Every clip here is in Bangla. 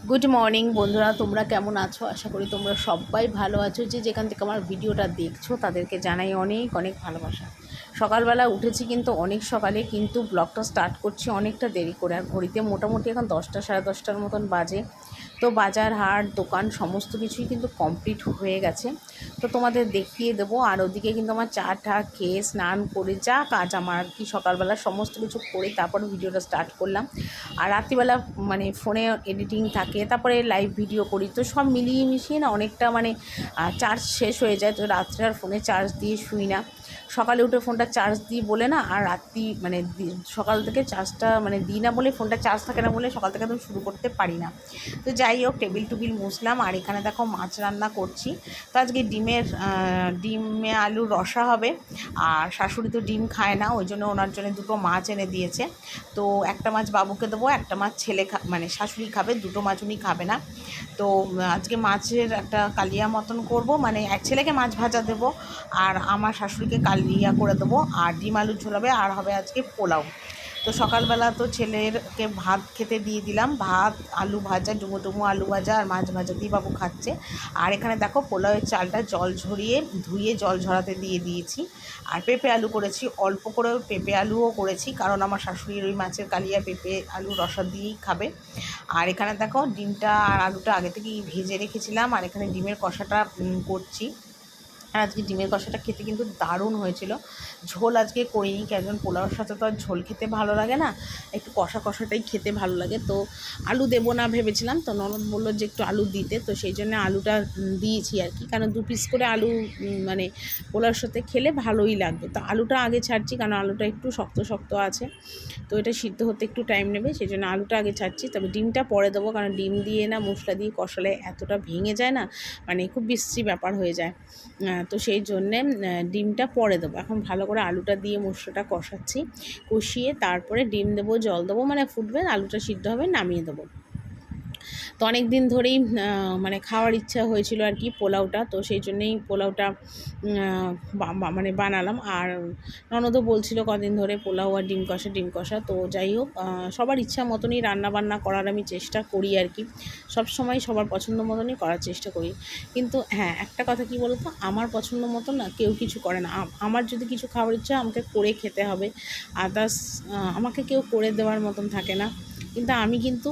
গুড মর্নিং বন্ধুরা, তোমরা কেমন আছো? আশা করি তোমরা সবাই ভালো আছো। যে যেখান থেকে আমার ভিডিওটা দেখছো তাদেরকে জানাই অনেক অনেক ভালোবাসা। সকালবেলা উঠেছি কিন্তু অনেক সকালে, কিন্তু ব্লগটা স্টার্ট করছি অনেকটা দেরি করে। আর ঘড়িতে মোটামুটি এখন 10টা সাড়ে 10টার মতন বাজে। তো বাজার হাট দোকান সমস্ত কিছুই কিন্তু কমপ্লিট হয়ে গেছে। তো তোমাদের দেখিয়ে দেবো। আর ওদিকে কিন্তু আমার চা টা খেয়ে স্নান করে যা কাজ আমার আর কি সকালবেলা সমস্ত কিছু করে তারপর ভিডিওটা স্টার্ট করলাম। আর রাত্রিবেলা মানে ফোনে এডিটিং থাকে, তারপরে লাইভ ভিডিও করি, তো সব মিলিয়ে মিশিয়ে না অনেকটা মানে চার্জ শেষ হয়ে যায়। তো রাত্রে আর ফোনে চার্জ দিয়ে শুই না, সকালে উঠে ফোনটা চার্জ দিই বলে না। আর রাত্রি মানে সকাল থেকে চার্জটা মানে দিই না বলে, ফোনটা চার্জ থাকে না বলে সকাল থেকে একদম শুরু করতে পারি না। তো যাই হোক, টেবিল টুবিল মুছলাম। আর এখানে দেখো মাছ রান্না করছি। তো আজকে ডিমে আলুর রসা হবে। আর শাশুড়ি তো ডিম খায় না, ওই জন্য ওনার জন্য দুটো মাছ এনে দিয়েছে। তো একটা মাছ বাবুকে দেবো, একটা মাছ ছেলে মানে শাশুড়ি খাবে, দুটো মাছ উনি খাবে না। তো আজকে মাছের একটা কালিয়া মতন করব, মানে এক ছেলেকে মাছ ভাজা দেবো আর আমার শাশুড়িকে কালিয়া করে দেবো, আর ডিম আলু ঝোলাবে, আর হবে আজকে পোলাও। তো সকালবেলা তো ছেলেরকে ভাত খেতে দিয়ে দিলাম, ভাত আলু ভাজা, ডুমো ডুমো আলু ভাজা আর মাছ ভাজা দিয়ে বাবু খাচ্ছে। আর এখানে দেখো পোলাওয়ের চালটা জল ঝরিয়ে ধুয়ে জল ঝরাতে দিয়ে দিয়েছি। আর পেঁপে আলু করেছি, অল্প করে পেঁপে আলুও করেছি, কারণ আমার শাশুড়ির ওই মাছের কালিয়া পেঁপে আলু রসা দিয়েই খাবে। আর এখানে দেখো ডিমটা আর আলুটা আগে থেকেই ভেজে রেখেছিলাম, আর এখানে ডিমের কষাটা করছি। আর আজকে ডিমের কষাটা খেতে কিন্তু দারুণ হয়েছিল। ঝোল আজকে করিনি, কেন পোলাওর সাথে তো আর ঝোল খেতে ভালো লাগে না, একটু কষা কষাটাই খেতে ভালো লাগে। তো আলু দেবো না ভেবেছিলাম, তো ননদ বললো যে একটু আলু দিতে, তো সেই জন্য আলুটা দিয়েছি আর কি, কারণ 2 পিস করে আলু মানে পোলাওর সাথে খেলে ভালোই লাগবে। তো আলুটা আগে ছাড়ছি, কারণ আলুটা একটু শক্ত শক্ত আছে, তো এটা সিদ্ধ হতে একটু টাইম নেবে, সেই জন্য আলুটা আগে ছাড়ছি। তবে ডিমটা পরে দেবো, কারণ ডিম দিয়ে না মশলা দিয়ে কষালে এতটা ভেঙে যায় না, মানে খুব বিশ্রী ব্যাপার হয়ে যায়। তো সেই জন্যে ডিমটা পরে দেবো। এখন ভালো করে আলুটা দিয়ে মশলাটা কষাচ্ছি, কষিয়ে তারপরে ডিম দেবো, জল দেবো, মানে ফুটবে, আলুটা সিদ্ধ হবে, নামিয়ে দেবো। তো অনেক দিন ধরেই মানে খাওয়ার ইচ্ছা হয়েছিল আর কি পোলাওটা, তো সেই জন্যেই পোলাওটা মানে বানালাম। আর ননদও বলছিল কদিন ধরে পোলাও আর ডিম কষা। তো যাই হোক, সবার ইচ্ছা মতনই রান্নাবান্না করার আমি চেষ্টা করি আর কি, সব সময় সবার পছন্দ মতনই করার চেষ্টা করি। কিন্তু হ্যাঁ, একটা কথা কি বলতো, আমার পছন্দ মতো না কেউ কিছু করে না। আমার যদি কিছু খাওয়ার ইচ্ছা আমাকে করে খেতে হবে, আদার্স আমাকে কেউ করে দেওয়ার মতন থাকে না। কিন্তু আমি কিন্তু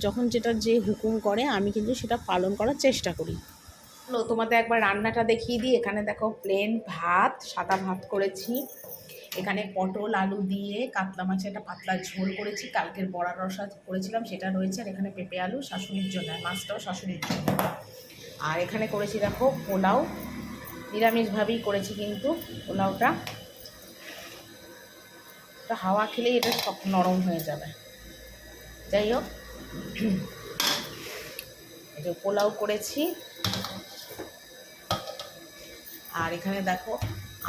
যখন যেটা যে হুকুম করে আমি কিন্তু সেটা পালন করার চেষ্টা করি। তোমাদের একবার রান্নাটা দেখিয়ে দিই। এখানে দেখো প্লেন ভাত, সাদা ভাত করেছি। এখানে পটল আলু দিয়ে কাতলা মাছের একটা পাতলা ঝোল করেছি, কালকের বড়া রসা করেছিলাম সেটা রয়েছে। আর এখানে পেঁপে আলু শাশুড়ির জন্য, মাছটাও শাশুড়ির জন্য। আর এখানে করেছি দেখো পোলাও, নিরামিষভাবেই করেছি কিন্তু পোলাওটা, হাওয়া খেলেই এটা সব নরম হয়ে যাবে। যাই হোক, এই যে পোলাও করেছি। আর এখানে দেখো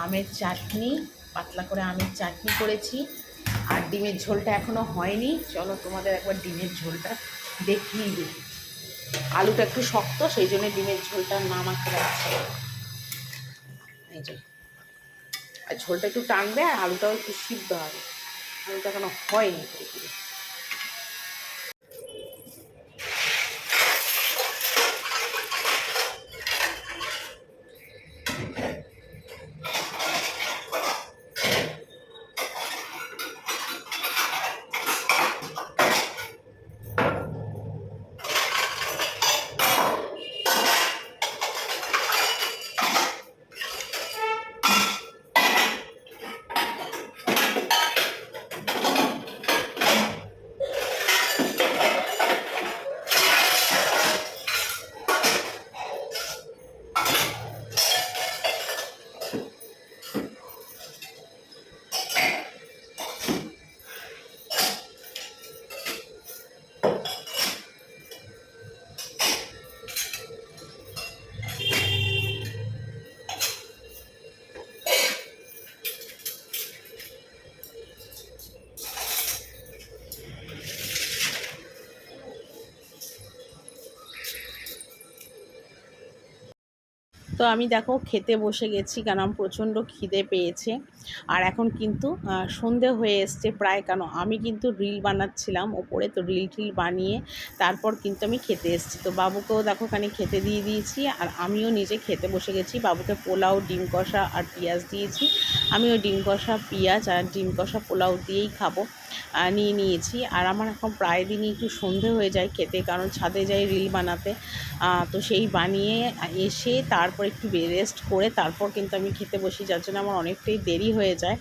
আমের চাটনি, পাতলা করে আমের চাটনি করেছি। আর ডিমের ঝোলটা এখনও হয়নি, চলো তোমাদের একবার ডিমের ঝোলটা দেখিয়ে দিই। আলুটা একটু শক্ত, সেই জন্য ডিমের ঝোলটা না মাখতে রাখছে। এই যে, আর ঝোলটা একটু টানবে আর আলুটাও একটু সিদ্ধ হবে, আলুটা এখনো হয়নি পুরোপুরি। তো আমি দেখো খেতে বসে গেছি, কারণ আমার প্রচণ্ড খিদে পেয়েছে। আর এখন কিন্তু সন্ধে হয়ে এসছে প্রায়, কেন আমি কিন্তু রিল বানাচ্ছিলাম ওপরে, তো রিল টিল বানিয়ে তারপর কিন্তু আমি খেতে এসেছি। তো বাবুকেও দেখো খানি খেতে দিয়ে দিয়েছি, আর আমিও নিজে খেতে বসে গেছি। বাবুকে পোলাও, ডিম কষা আর পেঁয়াজ দিয়েছি। আমিও ডিম কষা, পেঁয়াজ আর ডিম কষা পোলাও দিয়েই খাবো, নিয়ে নিয়েছি। আর আমার এখন প্রায় দিনই একটু সন্ধে হয়ে যায় খেতে, কারণ ছাদে যাই রিল বানাতে। তো সেই বানিয়ে এসে তারপর একটু রেস্ট করে তারপর কিন্তু আমি খেতে বসি, যার জন্য আমার অনেকটাই দেরি হয়ে যায়।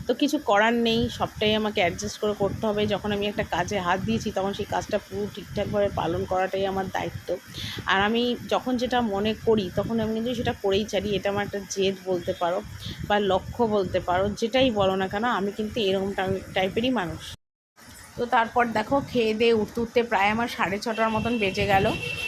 তো কিছু করার নেই, সবটাই আমাকে অ্যাডজাস্ট করে করতে হবে। যখন আমি একটা কাজে হাত দিয়েছি তখন সেই কাজটা পুরো ঠিকঠাকভাবে পালন করাটাই আমার দায়িত্ব। আর আমি যখন যেটা মনে করি তখন আমি কিন্তু সেটা করেই ছাড়ি। এটা আমার একটা জেদ বলতে পারো, বা লক্ষ্য বলতে পারো, যেটাই বলো না কেন, আমি কিন্তু এরকম টাইপেরই মানুষ। তো তারপর দেখো খেয়ে দিয়ে উঠতে উঠতে প্রায় আমার 6:30টার মতন বেজে গেল।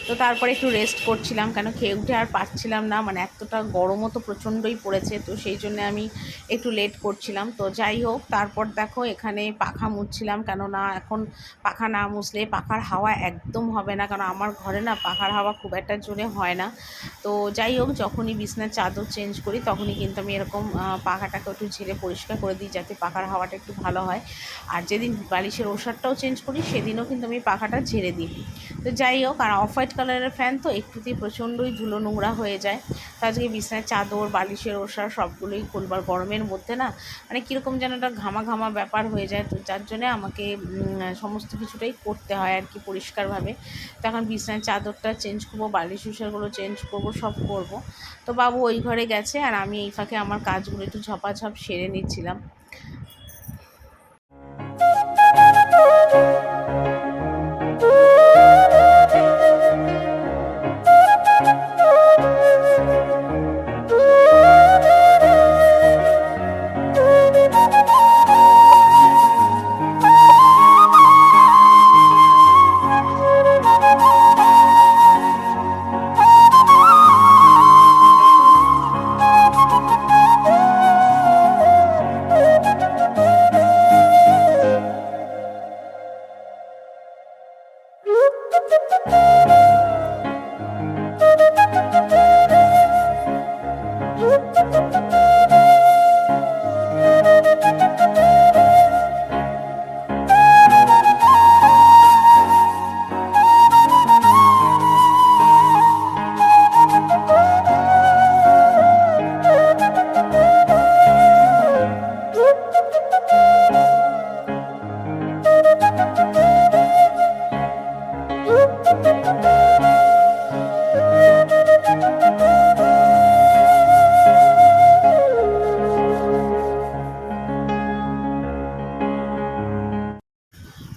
তো তারপরে একটু রেস্ট করছিলাম, কেন খেয়ে উঠে আর পারছিলাম না, মানে এতটা গরমও তো প্রচণ্ডই পড়েছে, তো সেই জন্য আমি একটু লেট করছিলাম। তো যাই হোক, তারপর দেখো এখানে পাখা মুছছিলাম, কেননা এখন পাখা না মুছলে পাখার হাওয়া একদম হবে না, কারণ আমার ঘরে না পাখার হাওয়া খুব একটা জোরে হয় না। তো যাই হোক, যখনই বিছনার চাদর চেঞ্জ করি তখনই কিন্তু আমি এরকম পাখাটাকে একটু ঝেড়ে পরিষ্কার করে দিই, যাতে পাখার হাওয়াটা একটু ভালো হয়। আর যেদিন বালিশের ওষারটাও চেঞ্জ করি সেদিনও কিন্তু আমি পাখাটা ঝেড়ে দিই। তো যাই হোক, আর অফ হোয়াইট কালারের ফ্যান তো একটুতেই প্রচণ্ডই ধুলো নোংরা হয়ে যায়। তো আজকে বিছানার চাদর, বালিশের ওষার সবগুলোই খুলবার, গরমের মধ্যে না মানে কীরকম যেন একটা ঘামা ঘামা ব্যাপার হয়ে যায়, তো যার জন্যে আমাকে সমস্ত কিছুটাই করতে হয় আর কি পরিষ্কারভাবে। তো এখন বিছানার চাদরটা চেঞ্জ করবো, বালিশ ওষারগুলো চেঞ্জ করবো, সব করব। তো বাবু ওই ঘরে গেছে, আর আমি এই ফাঁকে আমার কাজগুলো একটু ঝপাঝপ সেরে নিচ্ছিলাম।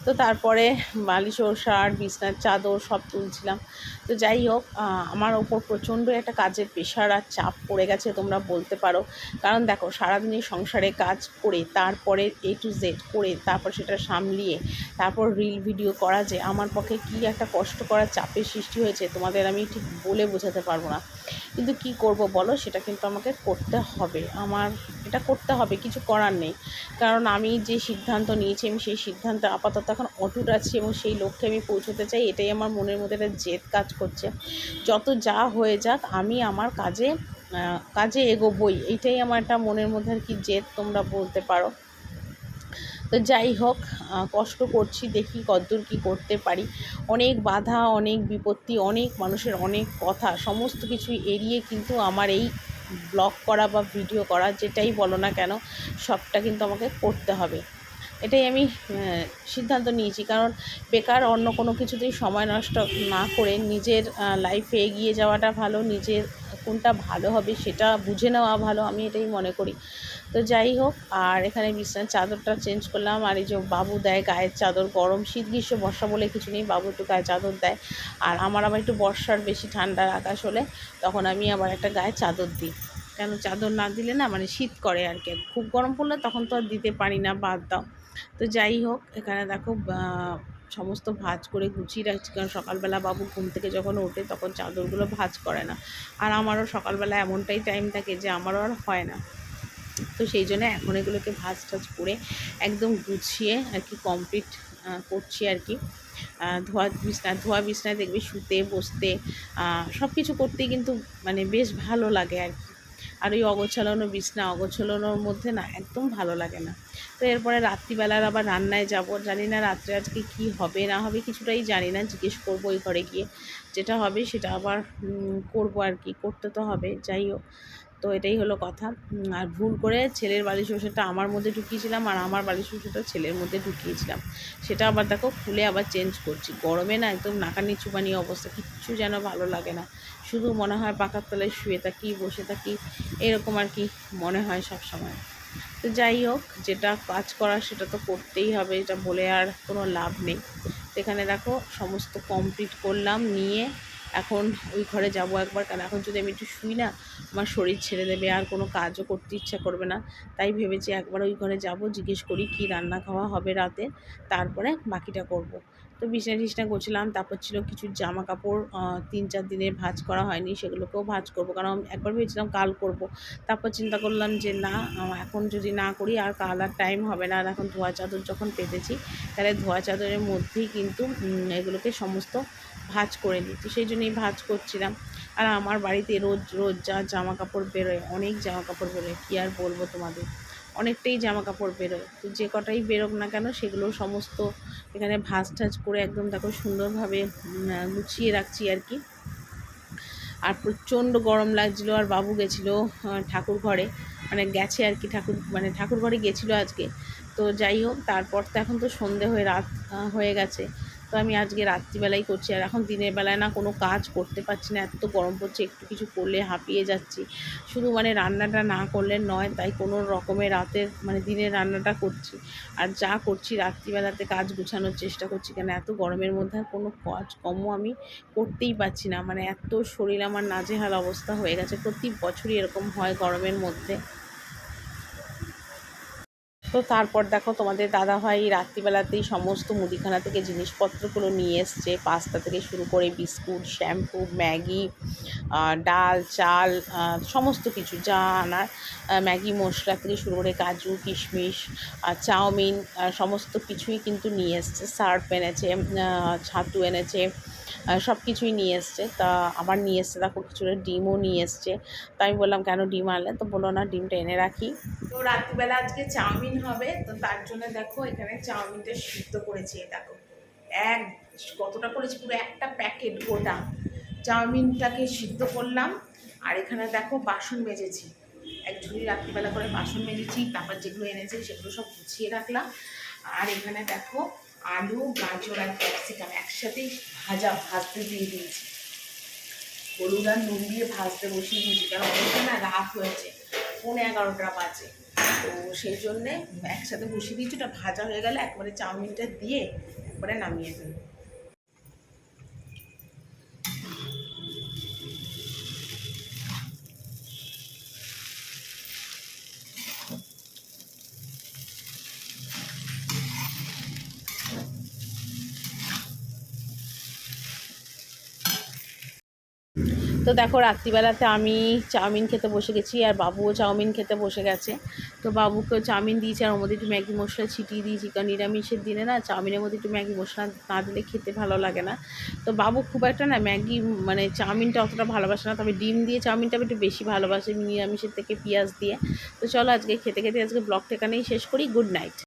তো তারপরে বালিশ ওষার, বিছনার চাদর সব তুলছিলাম। তো যাই হোক, আমার ওপর প্রচণ্ড একটা কাজের প্রেশার আর চাপ পড়ে গেছে তোমরা বলতে পারো। কারণ দেখো, সারাদিনই সংসারে কাজ করে তারপরে A to Z করে তারপর সেটা সামলিয়ে তারপর রিল ভিডিও করা, যে আমার পক্ষে কী একটা কষ্ট করার চাপের সৃষ্টি হয়েছে তোমাদের আমি ঠিক বলে বোঝাতে পারবো না। কিন্তু কি করব বলো, সেটা কিন্তু আমাকে করতে হবে, আমার এটা করতে হবে, কিছু করার নেই। কারণ আমি যে সিদ্ধান্ত নিয়েছি আমি সেই সিদ্ধান্তে আপাতত এখন অটুট আছি, এবং সেই লক্ষ্যে আমি পৌঁছতে চাই। এটাই আমার মনের মধ্যে একটা জেদ কাজ করছে। যত যা হয়ে যাক আমি আমার কাজে এগোবই, এইটাই আমার একটা মনের মধ্যে আর কি জেদ তোমরা বলতে পারো। তো যাই হোক, কষ্ট করছি, দেখি কতদূর কী করতে পারি। অনেক বাধা, অনেক বিপত্তি, অনেক মানুষের অনেক কথা, সমস্ত কিছু এড়িয়ে কিন্তু আমার এই ব্লগ করা বা ভিডিও করা, যেটাই বলো না কেন, সবটা কিন্তু আমাকে করতে হবে। এটাই আমি সিদ্ধান্ত নিয়েছি। কারণ বেকার অন্য কোনো কিছুতেই সময় নষ্ট না করে নিজের লাইফে এগিয়ে যাওয়াটা ভালো, নিজের কোনটা ভালো হবে সেটা বুঝে নেওয়া ভালো, আমি এটাই মনে করি। তো যাই হোক, আর এখানে বিছানার চাদরটা চেঞ্জ করলাম। আর এই যে বাবু দেয় গায়ের চাদর, গরম শীত গ্রীষ্ম বর্ষা বলে কিছু নেই, বাবু একটু গায়ে চাদর দেয়। আর আমার আবার একটু বর্ষার বেশি ঠান্ডার আকাশ হলে তখন আমি আবার একটা গায়ে চাদর দিই। কেন চাদর না দিলে না মানে শীত করে আর কি, খুব গরম পড়লে তখন তো আর দিতে পারি না, বাদ দাও। তো যাই হোক, এখানে দেখো সমস্ত ভাঁজ করে গুছিয়ে রাখছি, কারণ সকালবেলা বাবু ঘুম থেকে যখন ওঠে তখন চাদরগুলো ভাঁজ করে না। আর আমারও সকালবেলা এমনটাই টাইম থাকে যে আমারও আর হয় না। তো সেই জন্য এখন এগুলোকে ভাঁজ টাজ করে একদম গুছিয়ে আর কি কমপ্লিট করছি আর কি। ধোয়া বিছনায় দেখবে শুতে বসতে সব কিছু করতেই কিন্তু মানে বেশ ভালো লাগে আর কি। আর ওই অগোছালানো বিছনা অগোছালোর মধ্যে না একদম ভালো লাগে না। তো এরপরে রাত্রিবেলার আবার রান্নায় যাব, জানি না রাত্রে আজকে কি হবে না হবে কিছুটাই জানি না, জিজ্ঞেস করবো ওই ঘরে গিয়ে, যেটা হবে সেটা আবার করবো আর কি, করতে তো হবে যাই হোক। তো এটাই হলো কথা। আর ভুল করে ছেলের বালিশ ওষুধটা আমার মধ্যে ঢুকিয়েছিলাম আর আমার বালিশ ওষুধটা ছেলের মধ্যে ঢুকিয়েছিলাম, সেটা আবার দেখো খুলে আবার চেঞ্জ করছি। গরমে না একদম নাকানি চুবানি অবস্থা, কিচ্ছু যেন ভালো লাগে না, শুধু মনে হয় পাখার তলায় শুয়ে থাকি বসে থাকি এরকম আর কি মনে হয় সব সময়। তো যাই হোক, যেটা কাজ করার সেটা তো করতেই হবে, এটা বলে আর কোনো লাভ নেই। তো এখানে দেখো সমস্ত কমপ্লিট করলাম, নিয়ে এখন ওই ঘরে যাব একবার, কারণ এখন যদি আমি একটু শুই না আমার শরীর ছেড়ে দেবে, আর কোনো কাজও করতে ইচ্ছা করবে না। তাই ভেবেছি একবার ওই ঘরে যাব, জিজ্ঞেস করি কি রান্না খাওয়া হবে রাতে, তারপরে বাকিটা করব। তো বিছনা টিছনা গোছলাম, তারপর ছিল কিছু জামা কাপড় 3-4 দিনের ভাঁজ করা হয়নি, সেগুলোকেও ভাঁজ করব, কারণ একবার ভেবেছিলাম কাল করব। তারপর চিন্তা করলাম যে না, এখন যদি না করি আর কাল আর টাইম হবে না, আর এখন ধোয়া চাদর যখন পেতেছি তাহলে ধোয়া চাদরের মধ্যেই কিন্তু এগুলোকে সমস্ত ভাঁজ করে নিই। তো সেই জন্যই ভাঁজ করছিলাম। আর আমার বাড়িতে রোজ রোজ যা জামা কাপড় বেরোয়, অনেক জামা কাপড় বেরোয়, কী আর বলবো তোমাদের, অনেকটাই জামা কাপড় বেরোয়। তো যে কটাই বেরোক না কেন সেগুলো সমস্ত এখানে ভাঁজ টাজ করে একদম দেখো সুন্দরভাবে গুছিয়ে রাখছি আর কি। আর প্রচণ্ড গরম লাগছিলো, আর বাবু গেছিলো ঠাকুর ঘরে, মানে গেছে আর কি, ঠাকুর ঘরে গেছিলো আজকে। তো যাই হোক, তারপর তো এখন তো সন্ধে হয়ে রাত হয়ে গেছে। তো আমি আজকে রাত্রিবেলাই করছি, আর এখন দিনের বেলায় না কোনো কাজ করতে পারছি না, এত গরম পড়ছে, একটু কিছু করলে হাঁপিয়ে যাচ্ছি। শুধু মানে রান্নাটা না করলে নয়, তাই কোনো রকমের রাতের মানে দিনের রান্নাটা করছি। আর যা করছি রাত্রিবেলাতে কাজ গুছানোর চেষ্টা করছি, কেন এত গরমের মধ্যে আর কোনো কাজ কমও আমি করতেই পারছি না, মানে এত শরীর আমার নাজেহাল অবস্থা হয়ে গেছে। প্রতি বছরই এরকম হয় গরমের মধ্যে। তো তারপর দেখো তোমাদের দাদাভাই রাত্রিবেলাতেই সমস্ত মুদিখানা থেকে জিনিসপত্রগুলো নিয়ে এসছে, পাস্তা থেকে শুরু করে বিস্কুট, শ্যাম্পু, ম্যাগি, ডাল, চাল, সমস্ত কিছু যা আনার, ম্যাগি মশলা থেকে শুরু করে কাজু কিশমিশ, চাউমিন, সমস্ত কিছুই কিন্তু নিয়ে এসছে। সার্ফ এনেছে, ছাতু এনেছে, সব কিছুই নিয়ে এসছে। তা আবার নিয়ে এসছে দেখো কিছুটা ডিমও নিয়ে এসছে। তো আমি বললাম কেন ডিম আনলে, তো বললো না ডিমটা এনে রাখি। তো রাত্রিবেলা আজকে চাউমিন হবে, তো তার জন্য দেখো এখানে চাউমিনটা সিদ্ধ করেছি, দেখো এক কতটা করেছি, পুরো একটা প্যাকেট গোটা চাউমিনটাকে সিদ্ধ করলাম। আর এখানে দেখো বাসন মেজেছি, এক ঝুড়ি রাত্রিবেলা করে বাসন মেজেছি, তারপর যেগুলো এনেছে সেগুলো সব গুছিয়ে রাখলাম। আর এখানে দেখো আলু, গাজর আর ক্যাপসিকাম একসাথেই ভাজতে দিয়ে দিয়েছি, হলুদ আর নুন দিয়ে ভাজতে বসিয়ে দিয়েছি, কারণ অনেকটা না রাত হয়েছে, 11:30 বাজে। তো সেই জন্যে একসাথে বসিয়ে দিয়েছি, ওটা ভাজা হয়ে গেলে একবারে চাউমিনটা দিয়ে একবারে নামিয়ে দেবো। তো দেখো রাত্রিবেলাতে আমি চাউমিন খেতে বসে গেছি, আর বাবুও চাউমিন খেতে বসে গেছে। তো বাবুকেও চাউমিন দিয়েছি, আর ওর মধ্যে একটু ম্যাগি মশলা ছিটিয়ে দিয়েছি, কারণ নিরামিষের দিনে না চাউমিনের মধ্যে একটু ম্যাগি মশলা না দিলে খেতে ভালো লাগে না। তো বাবু খুব একটা না ম্যাগি মানে চাউমিনটা অতটা ভালোবাসে না, তবে ডিম দিয়ে চাউমিনটা একটু বেশি ভালোবাসে নিরামিষের থেকে, পেঁয়াজ দিয়ে। তো চলো আজকে খেতে খেতে আজকে ব্লগটা এখানেই শেষ করি। Good night.